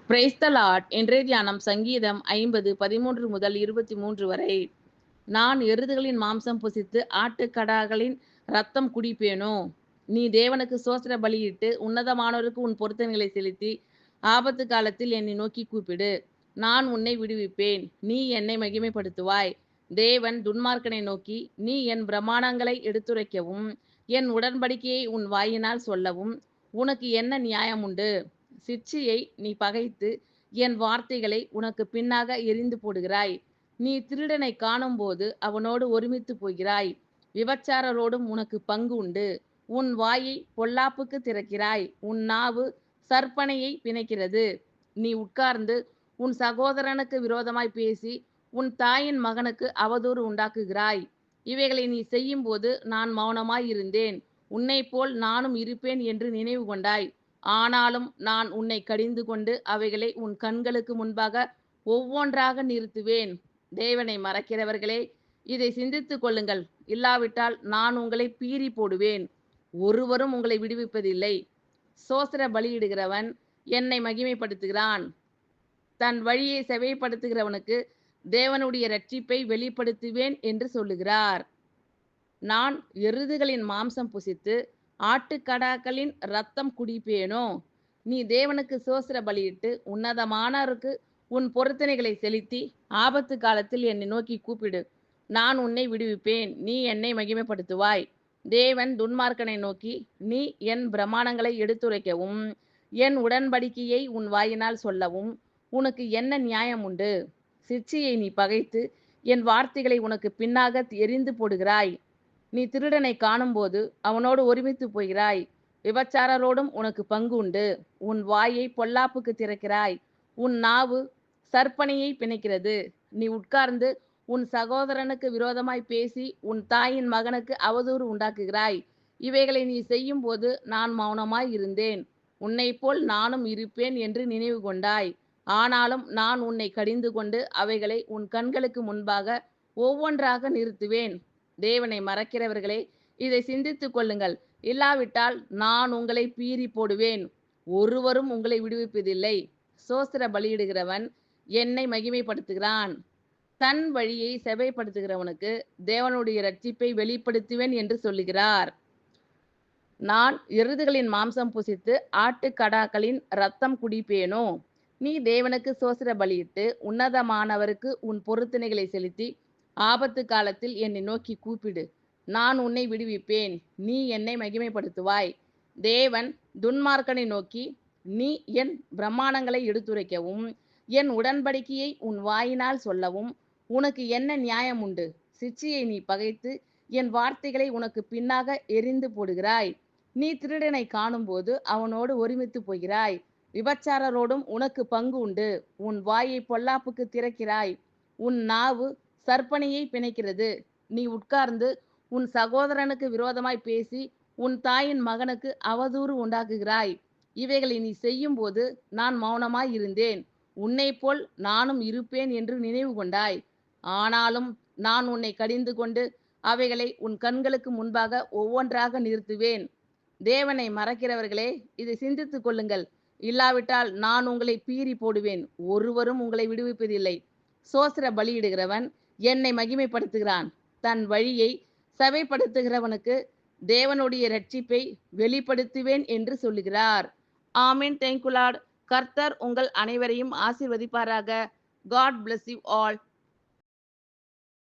Praise the Lord. இன்றைய தியானம் சங்கீதம் 50:13 முதல் 23 வரை. நான் எருதுகளின் மாம்சம் புசித்து ஆட்டுக்கடாக்களின் இரத்தம் குடிப்பேனோ? நீ தேவனுக்கு சோஸ்திர பலியிட்டு உன்னதமானவருக்கு உன் பொருத்தனைகளை செலுத்தி ஆபத்து காலத்தில் என்னை நோக்கி கூப்பிடு. நான் உன்னை விடுவிப்பேன். நீ என்னை மகிமைப்படுத்துவாய். தேவன் துன்மார்க்கனை நோக்கி, நீ என் பிரமாணங்களை எடுத்துரைக்கவும் என் உடன்படிக்கையை உன் வாயினால் சொல்லவும் உனக்கு என்ன நியாயம் உண்டு? சிட்சியை நீ பகைத்து என் வார்த்தைகளை உனக்கு பின்னாக எறிந்து போடுகிறாய். நீ திருடனை காணும்போது அவனோடு ஒருமித்து போகிறாய். விபச்சாரரோடும் உனக்கு பங்கு உண்டு. உன் வாயை பொல்லாப்புக்கு திறக்கிறாய். உன் நாவு சற்பனையை பிணைக்கிறது. நீ உட்கார்ந்து உன் சகோதரனுக்கு விரோதமாய் பேசி உன் தாயின் மகனுக்கு அவதூறு உண்டாக்குகிறாய். இவைகளை நீ செய்யும்போது நான் மௌனமாய் இருந்தேன். உன்னைப் போல் நானும் இருப்பேன் என்று நினைவு கொண்டாய். ஆனாலும் நான் உன்னை கடிந்து கொண்டு அவைகளை உன் கண்களுக்கு முன்பாக ஒவ்வொன்றாக நிறுத்துவேன். தேவனை மறக்கிறவர்களே, இதை சிந்தித்துக் கொள்ளுங்கள். இல்லாவிட்டால் நான் உங்களை பீறி போடுவேன். ஒருவரும் உங்களை விடுவிப்பதில்லை. சோஸ்திர பலியிடுகிறவன் என்னை மகிமைப்படுத்துகிறான். தன் வழியை செவைப்படுத்துகிறவனுக்கு தேவனுடைய இரட்சிப்பை வெளிப்படுத்துவேன் என்று சொல்லுகிறார். நான் எருதுகளின் மாம்சம் புசித்து ஆட்டுக்கடாக்களின் இரத்தம் குடிப்பேனோ? நீ தேவனுக்கு சோஸ்திர பலியிட்டு உன்னதமானவருக்கு உன் பொருத்தனைகளை செலுத்தி ஆபத்து காலத்தில் என்னை நோக்கி கூப்பிடு. நான் உன்னை விடுவிப்பேன். நீ என்னை மகிமைப்படுத்துவாய். தேவன் துன்மார்க்கனை நோக்கி, நீ என் பிரமாணங்களை எடுத்துரைக்கவும் என் உடன்படிக்கையை உன் வாயினால் சொல்லவும் உனக்கு என்ன நியாயம் உண்டு? சிட்சியை நீ பகைத்து என் வார்த்தைகளை உனக்கு பின்னாக எறிந்து போடுகிறாய். நீ திருடனை காணும்போது அவனோடு ஒருமித்து போகிறாய். விபச்சாரரோடும் உனக்கு பங்கு உண்டு. உன் வாயை பொல்லாப்புக்கு திறக்கிறாய். உன் நாவு சற்பனையை பிணைக்கிறது. நீ உட்கார்ந்து உன் சகோதரனுக்கு விரோதமாய் பேசி உன் தாயின் மகனுக்கு அவதூறு உண்டாக்குகிறாய். இவைகளை நீ செய்யும்போது நான் மௌனமாய் இருந்தேன். உன்னைப் போல் நானும் இருப்பேன் என்று நினைவு கொண்டாய். ஆனாலும் நான் உன்னை கடிந்து கொண்டு அவைகளை உன் கண்களுக்கு முன்பாக ஒவ்வொன்றாக நிறுத்துவேன். தேவனை மறக்கிறவர்களே, இதை சிந்தித்துக் கொள்ளுங்கள். இல்லாவிட்டால் நான் உங்களை பீறி போடுவேன். ஒருவரும் உங்களை விடுவிப்பதில்லை. சோஸ்திர பலியிடுகிறவன் என்னை மகிமைப்படுத்துகிறான். தன் வழியை செவைப்படுத்துகிறவனுக்கு தேவனுடைய இரட்சிப்பை வெளிப்படுத்துவேன் என்று சொல்லுகிறார். நான் எருதுகளின் மாம்சம் புசித்து ஆட்டுக்கடாக்களின் இரத்தம் குடிப்பேனோ? நீ தேவனுக்கு சோஸ்திர பலியிட்டு உன்னதமானவருக்கு உன் பொருத்தனைகளை செலுத்தி ஆபத்து காலத்தில் என்னை நோக்கி கூப்பிடு. நான் உன்னை விடுவிப்பேன். நீ என்னை மகிமைப்படுத்துவாய். தேவன் துன்மார்க்கனை நோக்கி, நீ என் பிரமாணங்களை எடுத்துரைக்கவும் என் உடன்படிக்கையை உன் வாயினால் சொல்லவும் உனக்கு என்ன நியாயம் உண்டு? சிட்சியை நீ பகைத்து என் வார்த்தைகளை உனக்கு பின்னாக எறிந்து போடுகிறாய். நீ திருடனை காணும்போது அவனோடு ஒருமித்து போகிறாய். விபச்சாரரோடும் உனக்கு பங்கு உண்டு. உன் வாயை பொல்லாப்புக்கு திறக்கிறாய். உன் நாவு சற்பனையை பிணைக்கிறது. நீ உட்கார்ந்து உன் சகோதரனுக்கு விரோதமாய் பேசி உன் தாயின் மகனுக்கு அவதூறு உண்டாக்குகிறாய். இவைகளை நீ செய்யும்போது நான் மௌனமாய் இருந்தேன். உன்னைப் போல் நானும் இருப்பேன் என்று நினைவு கொண்டாய். ஆனாலும் நான் உன்னை கடிந்து கொண்டு அவைகளை உன் கண்களுக்கு முன்பாக ஒவ்வொன்றாக நிறுத்துவேன். தேவனை மறக்கிறவர்களே, இதை சிந்தித்துக் கொள்ளுங்கள். இல்லாவிட்டால் நான் உங்களை பீறி போடுவேன். ஒருவரும் உங்களை விடுவிப்பதில்லை. சோஸ்திர பலியிடுகிறவன் என்னை மகிமைப்படுத்துகிறான். தன் வழியை செவைப்படுத்துகிறவனுக்கு தேவனுடைய இரட்சிப்பை வெளிப்படுத்துவேன் என்று சொல்லுகிறார். ஆமென். Thank you lord. கர்த்தர் உங்கள் அனைவரையும் ஆசீர்வதிப்பாராக. God bless you all.